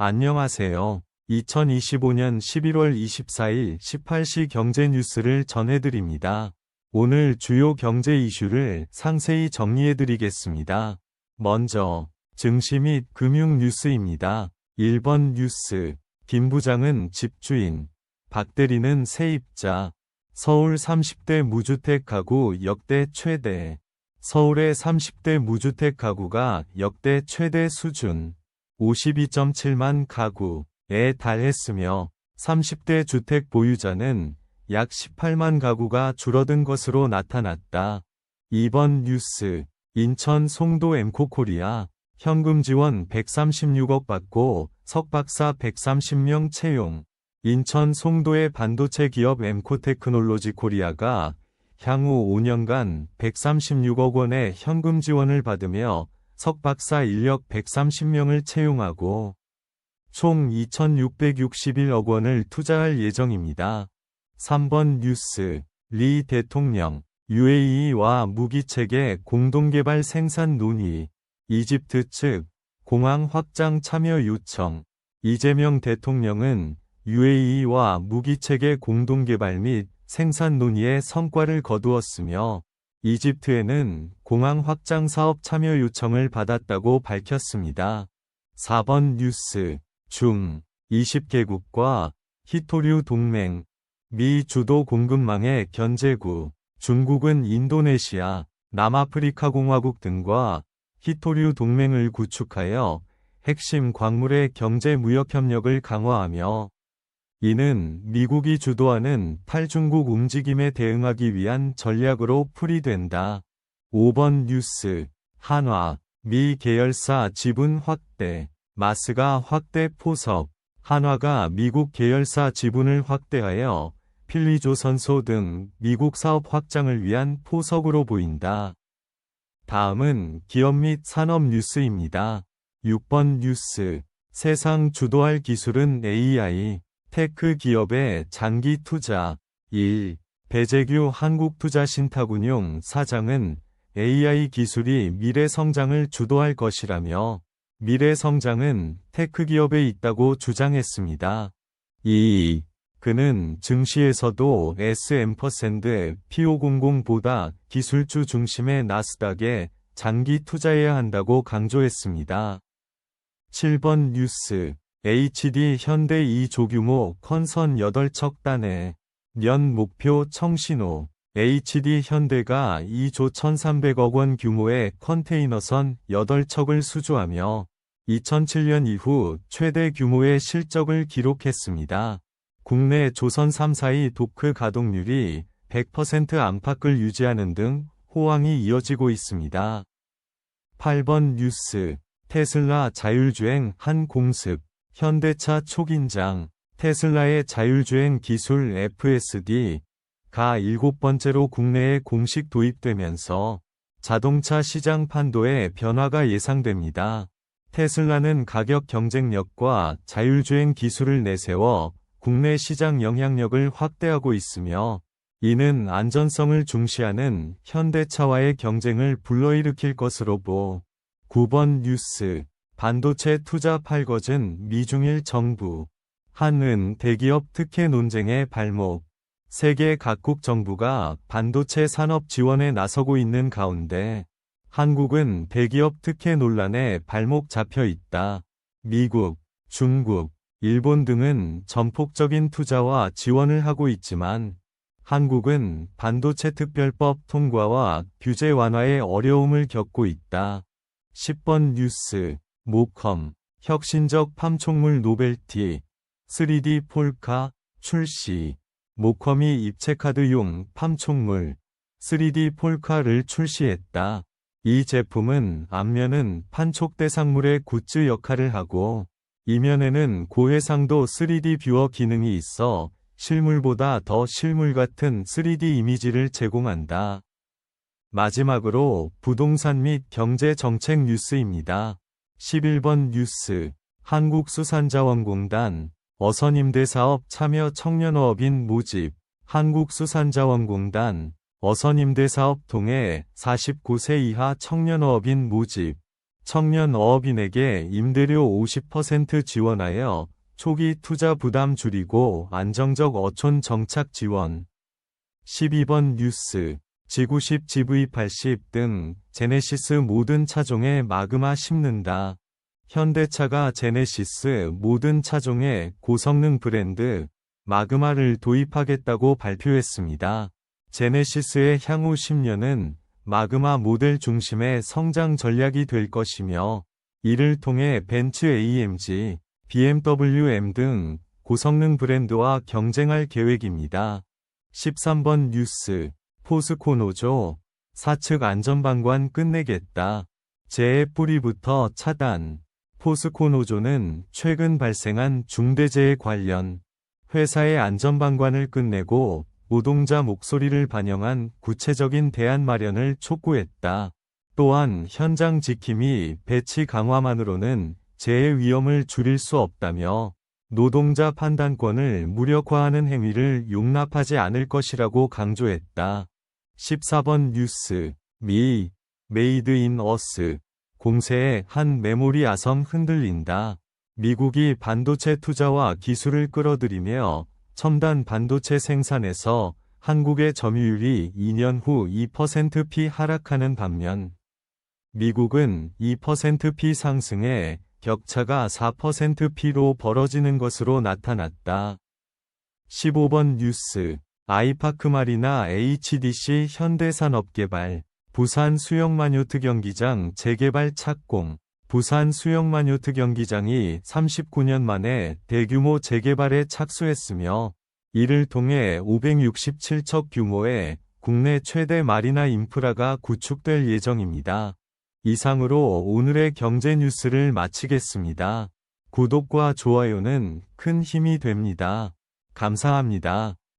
안녕하세요. 2025년 11월 24일 18시 경제 뉴스를 전해드립니다. 오늘 주요 경제 이슈를 상세히 정리해드리겠습니다. 먼저 증시 및 금융 뉴스입니다. 1번 뉴스. 김 부장은 집주인, 박 대리는 세입자. 서울 30대 무주택 가구 역대 최대. 서울의 30대 무주택 가구가 역대 최대 수준 52.7만 가구에 달했으며 30대 주택 보유자는 약 18만 가구가 줄어든 것으로 나타났다. 2번 뉴스. 인천 송도 엠코코리아 현금 지원 136억 받고 석박사 130명 채용. 인천 송도의 반도체 기업 엠코테크놀로지 코리아가 향후 5년간 136억 원의 현금 지원을 받으며 석박사 인력 130명을 채용하고 총 2,661억 원을 투자할 예정입니다. 3번 뉴스. 리 대통령, UAE와 무기체계 공동개발 생산 논의. 이집트 측, 공항 확장 참여 요청. 이재명 대통령은 UAE와 무기체계 공동개발 및 생산 논의의 성과를 거두었으며 이집트에는 공항 확장 사업 참여 요청을 받았다고 밝혔습니다. 4번 뉴스. 중, 20개국과 히토류 동맹. 미 주도 공급망의 견제구. 중국은 인도네시아, 남아프리카 공화국 등과 히토류 동맹을 구축하여 핵심 광물의 경제 무역 협력을 강화하며 이는 미국이 주도하는 탈중국 움직임에 대응하기 위한 전략으로 풀이된다. 5번 뉴스. 한화, 미 계열사 지분 확대. 마스가 확대 포석. 한화가 미국 계열사 지분을 확대하여 필리조선소 등 미국 사업 확장을 위한 포석으로 보인다. 다음은 기업 및 산업 뉴스입니다. 6번 뉴스. 세상 주도할 기술은 AI. 테크 기업의 장기 투자. 1. 배재규 한국투자신탁운용 사장은 AI 기술이 미래 성장을 주도할 것이라며 미래 성장은 테크 기업에 있다고 주장했습니다. 2. 그는 증시에서도 S&P500보다 기술주 중심의 나스닥에 장기 투자해야 한다고 강조했습니다. 7번 뉴스. HD 현대 2조규모 컨선 8척 단에 년 목표 청신호. HD 현대가 2조 1,300억 원 규모의 컨테이너선 8척을 수주하며 2007년 이후 최대 규모의 실적을 기록했습니다. 국내 조선 3사의 도크 가동률이 100% 안팎을 유지하는 등 호황이 이어지고 있습니다. 8번 뉴스. 테슬라 자율주행 한 공습. 현대차 초긴장. 테슬라의 자율주행 기술 FSD가 7번째로 국내에 공식 도입되면서 자동차 시장 판도에 변화가 예상됩니다. 테슬라는 가격 경쟁력과 자율주행 기술을 내세워 국내 시장 영향력을 확대하고 있으며 이는 안전성을 중시하는 현대차와의 경쟁을 불러일으킬 것으로 보. 9번 뉴스. 반도체 투자 팔거진 미중일 정부. 한은 대기업 특혜 논쟁의 발목. 세계 각국 정부가 반도체 산업 지원에 나서고 있는 가운데 한국은 대기업 특혜 논란에 발목 잡혀 있다. 미국, 중국, 일본 등은 전폭적인 투자와 지원을 하고 있지만 한국은 반도체 특별법 통과와 규제 완화에 어려움을 겪고 있다. 10번 뉴스. 모컴, 혁신적 팜촉물 노벨티, 3D 폴카, 출시. 모컴이 입체카드용 팜촉물, 3D 폴카를 출시했다. 이 제품은 앞면은 판촉대상물의 굿즈 역할을 하고 이면에는 고해상도 3D 뷰어 기능이 있어 실물보다 더 실물 같은 3D 이미지를 제공한다. 마지막으로 부동산 및 경제 정책 뉴스입니다. 11번 뉴스. 한국수산자원공단, 어선임대사업 참여 청년어업인 모집. 한국수산자원공단, 어선임대사업 통해 49세 이하 청년어업인 모집. 청년 어업인에게 임대료 50% 지원하여 초기 투자 부담 줄이고 안정적 어촌 정착 지원. 12번 뉴스. 지구10 GV80 등 제네시스 모든 차종에 마그마 심는다. 현대차가 제네시스 모든 차종에 고성능 브랜드 마그마를 도입하겠다고 발표했습니다. 제네시스의 향후 10년은 마그마 모델 중심의 성장 전략이 될 것이며, 이를 통해 벤츠 AMG, BMW M 등 고성능 브랜드와 경쟁할 계획입니다. 13번 뉴스. 포스코 노조. 사측 안전방관 끝내겠다. 재해 뿌리부터 차단. 포스코 노조는 최근 발생한 중대재해 관련 회사의 안전방관을 끝내고 노동자 목소리를 반영한 구체적인 대안 마련을 촉구했다. 또한 현장 지킴이 배치 강화만으로는 재해 위험을 줄일 수 없다며 노동자 판단권을 무력화하는 행위를 용납하지 않을 것이라고 강조했다. 14번 뉴스. 메이드 인 어스. 공세에 한 메모리 아섬 흔들린다. 미국이 반도체 투자와 기술을 끌어들이며 첨단 반도체 생산에서 한국의 점유율이 2년 후 2%p 하락하는 반면, 미국은 2%p 상승해 격차가 4%p로 벌어지는 것으로 나타났다. 15번 뉴스. 아이파크마리나 HDC 현대산업개발. 부산 수영마요트 경기장 재개발 착공. 부산 수영마요트 경기장이 39년 만에 대규모 재개발에 착수했으며, 이를 통해 567척 규모의 국내 최대 마리나 인프라가 구축될 예정입니다. 이상으로 오늘의 경제 뉴스를 마치겠습니다. 구독과 좋아요는 큰 힘이 됩니다. 감사합니다.